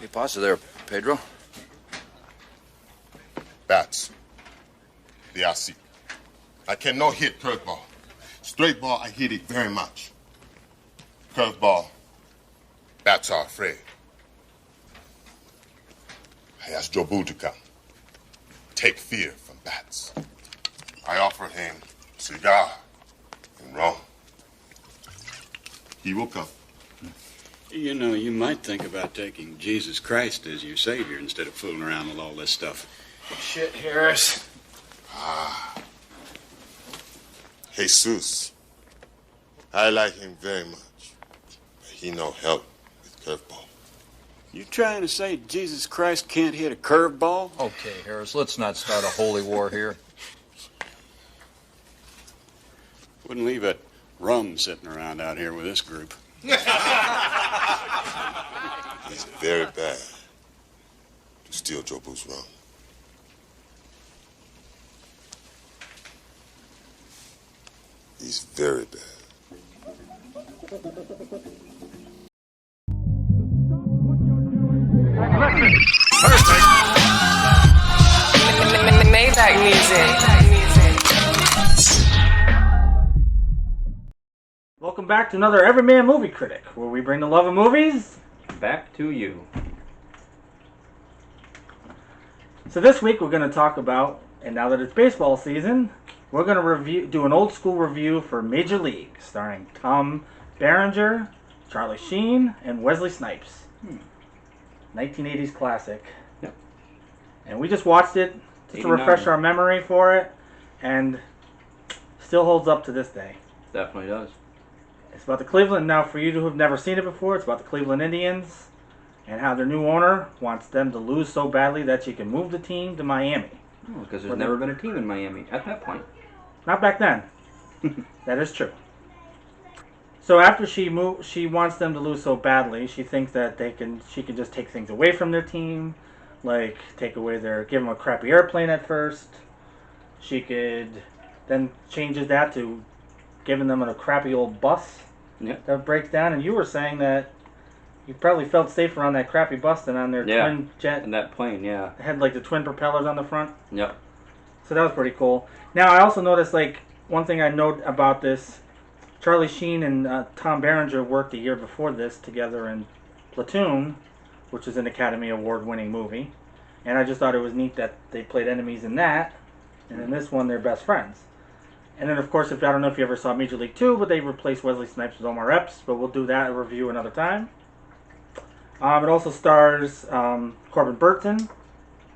Hey, pasta there, Pedro. Bats. They are sick. I cannot hit curveball. Straight ball, I hit it very much. Curveball, bats are afraid. I asked Jobu to come. Take fear from bats. I offered him cigar and rum. He will come. You know, you might think about taking Jesus Christ as your savior instead of fooling around with all this stuff. Shit, Harris. Jesus. I like him very much. But he no help with curveball. You trying to say Jesus Christ can't hit a curveball? Okay, Harris, let's not start a holy war here. Wouldn't leave a rum sitting around out here with this group. It's very bad to steal Jobu's rum. He's very bad. Maybach music. Welcome back to another Everyman Movie Critic, where we bring the love of movies back to you. So this week we're going to talk about, and now that it's baseball season, we're going to do an old school review for Major League, starring Tom Berenger, Charlie Sheen, and Wesley Snipes. 1980s classic. Yep. And we just watched it just to refresh our memory for it, and still holds up to this day. Definitely does. It's about the Cleveland, now for you who have never seen it before, it's about the Cleveland Indians and how their new owner wants them to lose so badly that she can move the team to Miami. Oh, because there's never been a team in Miami at that point. Not back then. That is true. So after she wants them to lose so badly, she thinks that she can just take things away from their team, like give them a crappy airplane at first. She could then changes that to giving them a crappy old bus that breaks down. And you were saying that you probably felt safer on that crappy bus than on their twin jet. And that plane, yeah. It had like the twin propellers on the front. Yep. So that was pretty cool. Now I also noticed, like, one thing I note about this, Charlie Sheen and Tom Berenger worked the year before this together in Platoon, which is an Academy Award-winning movie. And I just thought it was neat that they played enemies in that, and in this one they're best friends. And then, of course, I don't know if you ever saw Major League 2, but they replaced Wesley Snipes with Omar Epps, but we'll do that review another time. It also stars Corbin Burton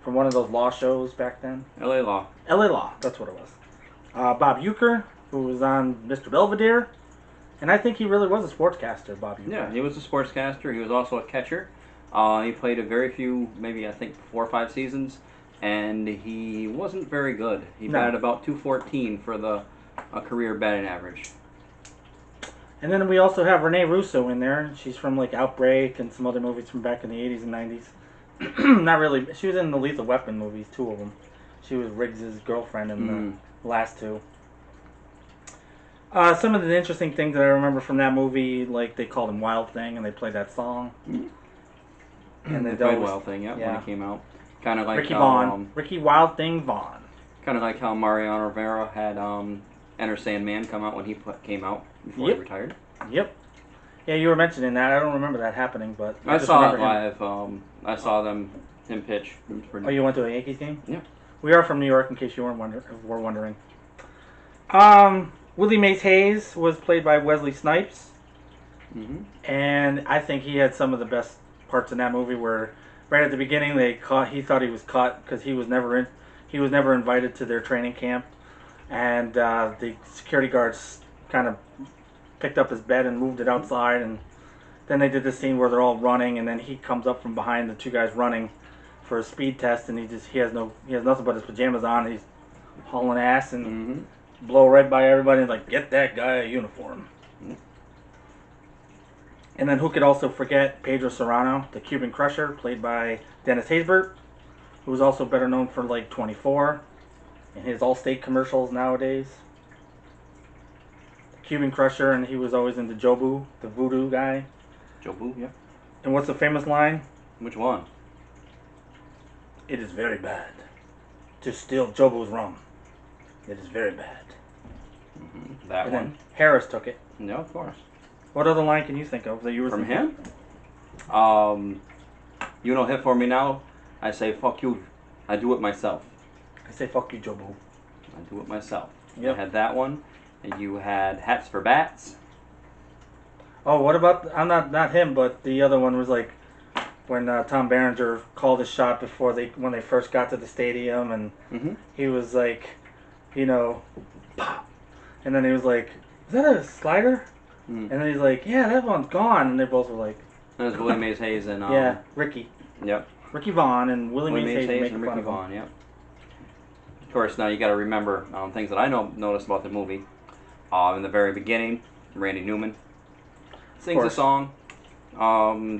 from one of those law shows back then. L.A. Law. L.A. Law, that's what it was. Bob Uecker, who was on Mr. Belvedere. And I think he really was a sportscaster, Bob Uecker. Yeah, he was a sportscaster. He was also a catcher. He played a very few, maybe I think 4 or 5 seasons, and he wasn't very good. He batted about .214 for the career batting average. And then we also have Renee Russo in there. She's from like Outbreak and some other movies from back in the 80s and 90s. Not really. She was in the Lethal Weapon movies, 2 of them. She was Riggs' girlfriend in the last 2. Some of the interesting things that I remember from that movie, like they called him Wild Thing and they played that song. And they played Wild Thing, when it came out. Kind of like Ricky Vaughn. Ricky Wild Thing Vaughn. Kind of like how Mariano Rivera had Enter Sandman come out when he came out before he retired. Yep. Yeah, you were mentioning that. I don't remember that happening, but I saw it live. I saw him pitch. Oh, you went to a Yankees game? Yeah. We are from New York, in case you were wondering. Willie Mays Hayes was played by Wesley Snipes, and I think he had some of the best parts in that movie. Where right at the beginning he thought he was cut because he was never invited to their training camp, and the security guards kind of picked up his bed and moved it outside, and then they did this scene where they're all running, and then he comes up from behind the 2 guys running for a speed test, and he has nothing but his pajamas on. He's hauling ass and blow right by everybody and like, get that guy a uniform. And then who could also forget Pedro Serrano, the Cuban Crusher, played by Dennis Haysbert, who was also better known for like 24 and his Allstate commercials nowadays. The Cuban Crusher, and he was always into Jobu, the voodoo guy. Jobu, yeah. And what's the famous line? Which one? It is very bad to steal Jobo's rum. It is very bad. That And one. then Harris took it. No, of course. What other line can you think of that you were From thinking? him? You don't hit for me now. I say fuck you. I do it myself. I say fuck you, Jobo. I do it myself. You Yep. had that one, and you had hats for bats. Oh, what about? I'm not him, but the other one was like when Tom Berenger called a shot before when they first got to the stadium, and Mm-hmm. he was like, pop, and then he was like, "Is that a slider?" Mm. And then he's like, "Yeah, that one's gone," and they both were like, That was Willie Mays Hayes and "Yeah, Ricky Yep. Vaughn and Willie Willie Mays Mays Hayes Hayes and making fun Ricky of him." Vaughn. Yep. Of course, now you got to remember things that I noticed about the movie. In the very beginning, Randy Newman sings a course. song.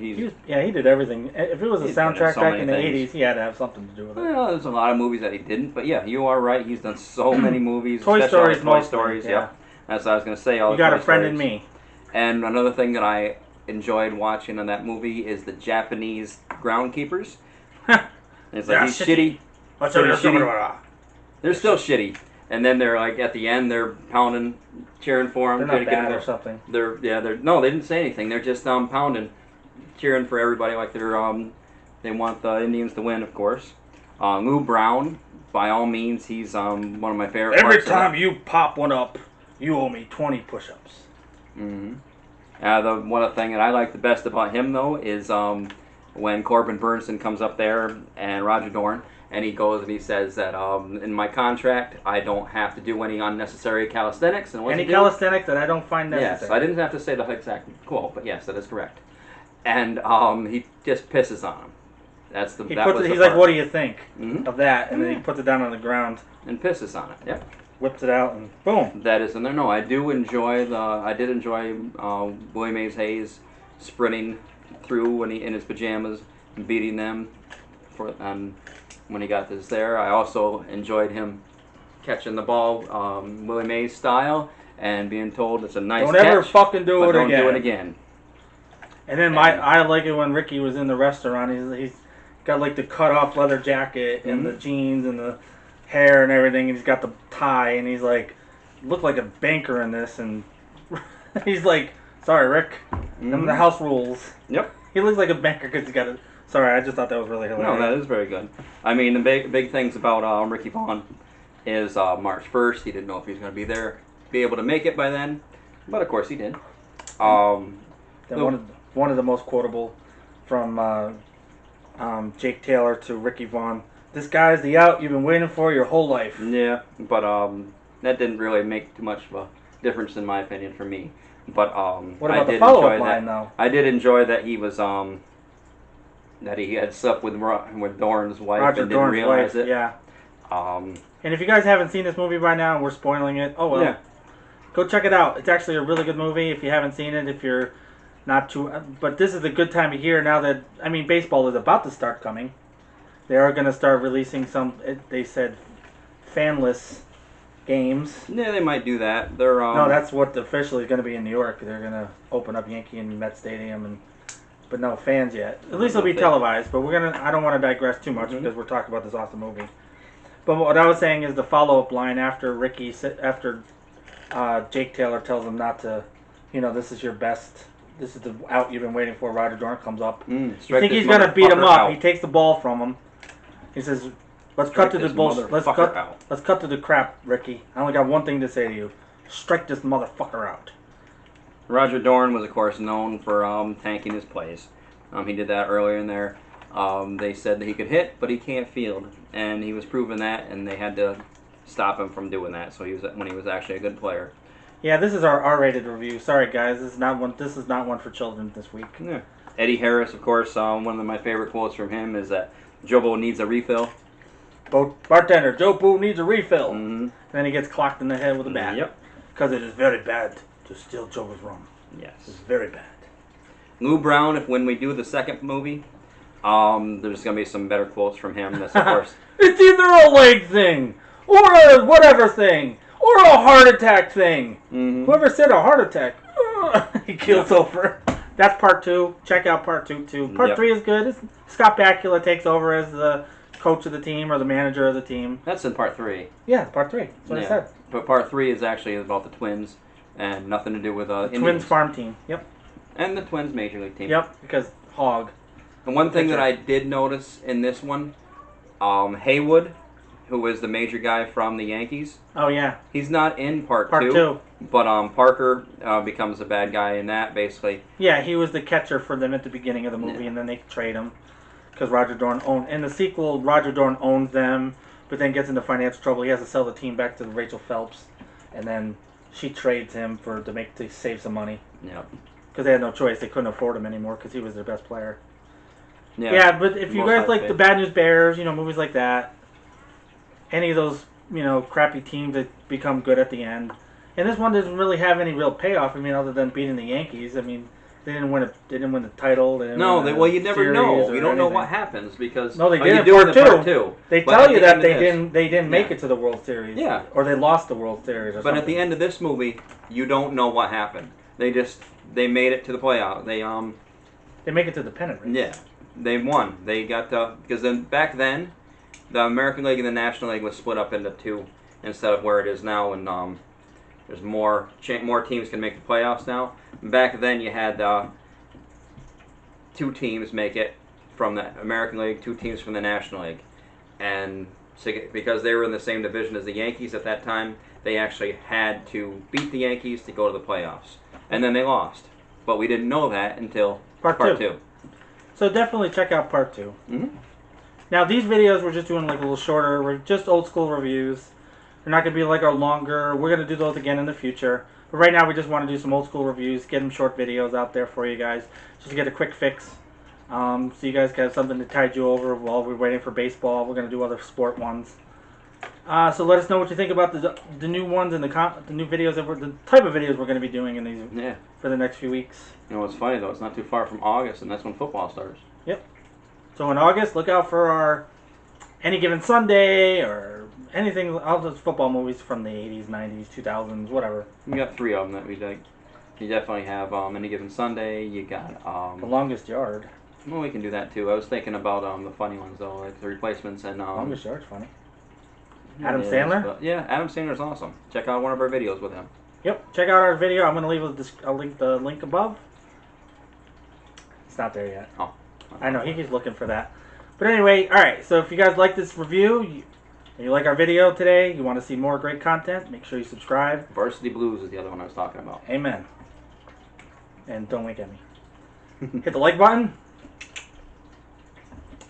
He did everything. If it was a He's been in soundtrack so back many in the things. '80s, he had to have something to do with it. Well, there's a lot of movies that he didn't, but yeah, you are right. He's done so many movies. Toy especially all the Stories Toy mostly, Stories. yeah. Yep. That's what I was going to say. All You the got Toy a friend in Stories. me. And another thing that I enjoyed watching in that movie is the Japanese groundkeepers. It's like Yeah, these shitty. shitty. They're still shitty. And then they're like at the end, they're pounding, cheering for him. They're not bad or something. They're no, they didn't say anything. They're just pounding, cheering for everybody like they're they want the Indians to win, of course. Lou Brown, by all means, he's one of my favorite. Every parts of time it. you pop one up, you owe me 20 push-ups. Mm-hmm. The one thing that I like the best about him though is when Corbin Burnson comes up there and Roger Dorn, and he goes and he says that in my contract I don't have to do any unnecessary calisthenics. And what's Any he do? calisthenics that I don't find necessary. Yes, I didn't have to say the exact quote, but yes, that is correct. And he just pisses on him. That's the. He's that was the like, part. "What do you think Mhm. of that?" And then he puts it down on the ground, And pisses on it. Yep. whips it out, and boom. That is in there. No, I did enjoy Willie Mays Hayes sprinting through when he in his pajamas and beating them when he got this there. I also enjoyed him catching the ball Willie Mays style and being told it's a nice Don't catch, ever fucking do but it don't again. do it again. And then I like it when Ricky was in the restaurant. He's got like the cut off leather jacket and the jeans and the hair and everything, and he's got the tie, and he's like, look like a banker in this, and he's like, sorry, Rick, them are the house rules. Yep. He looks like a banker because he's got a. Sorry, I just thought that was really hilarious. No, that is very good. I mean, the big things about Ricky Vaughn is March 1st. He didn't know if he was going to be able to make it by then, but of course he did. Then one of the most quotable from Jake Taylor to Ricky Vaughn. This guy's the out you've been waiting for your whole life. Yeah, but that didn't really make too much of a difference in my opinion for me. But What I about the did follow-up enjoy line, that. though? I did enjoy that he was that he had slept with Dorn's wife Roger and didn't Dorn's realize wife, it. yeah. Um, And if you guys haven't seen this movie by now and we're spoiling it, oh well. Yeah. Go check it out. It's actually a really good movie if you haven't seen it, if you're not too... But this is a good time of year now that, I mean, baseball is about to start coming. They are going to start releasing some, they said, fanless games. yeah, they might do that. They're No, that's what officially is going to be in New York. They're going to open up Yankee and Met Stadium, but no fans yet. At least it'll be televised, but I don't want to digress too much because we're talking about this awesome movie. But what I was saying is the follow-up line after Jake Taylor tells him not to, this is your best, this is the out you've been waiting for, Roger Dorn comes up. You think he's going to beat him up. He takes the ball from him. He says, let's cut to the bullshit. Let's cut to the crap, Ricky. I only got one thing to say to you. Strike this motherfucker out. Roger Dorn was, of course, known for tanking his plays. He did that earlier in there. They said that he could hit, but he can't field, and he was proving that, and they had to stop him from doing that. So he was actually a good player. Yeah, this is our R-rated review. Sorry, guys, this is not one for children this week. Yeah. Eddie Harris, of course, one of my favorite quotes from him is that Jobo needs a refill. Bartender, Joe Boo needs a refill. Mm-hmm. And then he gets clocked in the head with a bat. Yep. Because it is very bad to steal Jobo's rum. Yes. It's very bad. Lou Brown, when we do the second movie, there's going to be some better quotes from him. That's, of course. It's either a leg thing, or a whatever thing, or a heart attack thing. Mm-hmm. Whoever said a heart attack, he keels over. That's part 2. Check out part 2 too. Part 3 is good. Scott Bakula takes over as the coach of the team or the manager of the team. That's in part 3. Yeah, part 3. That's what I said. But part 3 is actually about the Twins and nothing to do with the Indians. Twins farm team. Yep. And the Twins major league team. Yep, because Hog. And one thing that I did notice in this one, Haywood, who is the major guy from the Yankees. Oh yeah. He's not in part 2. But Parker becomes the bad guy in that, basically. Yeah, he was the catcher for them at the beginning of the movie, and then they trade him because Roger Dorn owned. In the sequel, Roger Dorn owns them, but then gets into financial trouble. He has to sell the team back to Rachel Phelps, and then she trades him to save some money. Yeah. Because they had no choice; they couldn't afford him anymore because he was their best player. Yeah. But if you guys like the Bad News Bears, movies like that, any of those crappy teams that become good at the end. And this one doesn't really have any real payoff. I mean, other than beating the Yankees. I mean, they didn't win the title. You never know. You don't know what happens because they did do in part 2. They tell you that they didn't make it to the World Series. Yeah. Or they lost the World Series. But at the end of this movie, you don't know what happened. They made it to the playoff. They make it to the pennant race. Yeah, they won. They got because back then, the American League and the National League was split up into 2 instead of where it is now, and there's more teams can make the playoffs now. Back then, you had 2 teams make it from the American League, 2 teams from the National League, and because they were in the same division as the Yankees at that time, they actually had to beat the Yankees to go to the playoffs, and then they lost. But we didn't know that until part 2. So definitely check out part 2. Mm-hmm. Now these videos we're just doing like a little shorter. We're just old school reviews. They're not going to be like our longer. We're going to do those again in the future. But right now we just want to do some old school reviews, get them short videos out there for you guys, just to get a quick fix. So you guys have something to tide you over while we're waiting for baseball. We're going to do other sport ones. So let us know what you think about the new ones and the new videos, the type of videos we're going to be doing in these for the next few weeks. What's funny though, it's not too far from August, and that's when football starts. Yep. So in August, look out for our Any Given Sunday or anything, all those football movies from the 80s, 90s, 2000s, whatever. We got 3 of them that we like. You definitely have Any Given Sunday. You got The Longest Yard. Well, we can do that too. I was thinking about the funny ones though, like The Replacements and Longest Yard's funny. Adam Sandler? But, yeah, Adam Sandler's awesome. Check out one of our videos with him. Yep, check out our video. I'm going to leave I'll link the link above. It's not there yet. Oh. I know, he keeps looking for that. But anyway, alright, so if you guys like this review, and you like our video today, you want to see more great content, make sure you subscribe. Varsity Blues is the other one I was talking about. Amen. And don't wink at me. Hit the like button.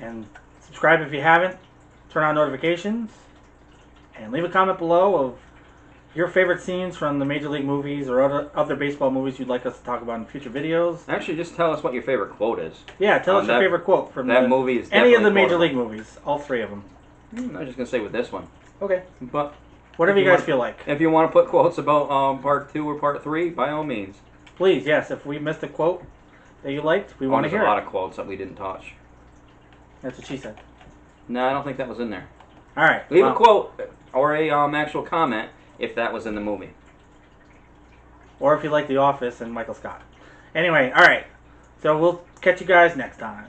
And subscribe if you haven't. Turn on notifications. And leave a comment below of your favorite scenes from the Major League movies or other baseball movies you'd like us to talk about in future videos. Actually, just tell us what your favorite quote is. Yeah, tell us your favorite quote from that movie. Is any of the Major League movies. All 3 of them. I was just going to say with this one. Okay. But whatever you guys feel like. If you want to put quotes about part 2 or part 3, by all means. Please, yes. If we missed a quote that you liked, we want to hear it. There's a lot of quotes that we didn't touch. That's what she said. No, I don't think that was in there. All right. Leave a quote or a actual comment if that was in the movie. Or if you like The Office and Michael Scott. Anyway, all right. So we'll catch you guys next time.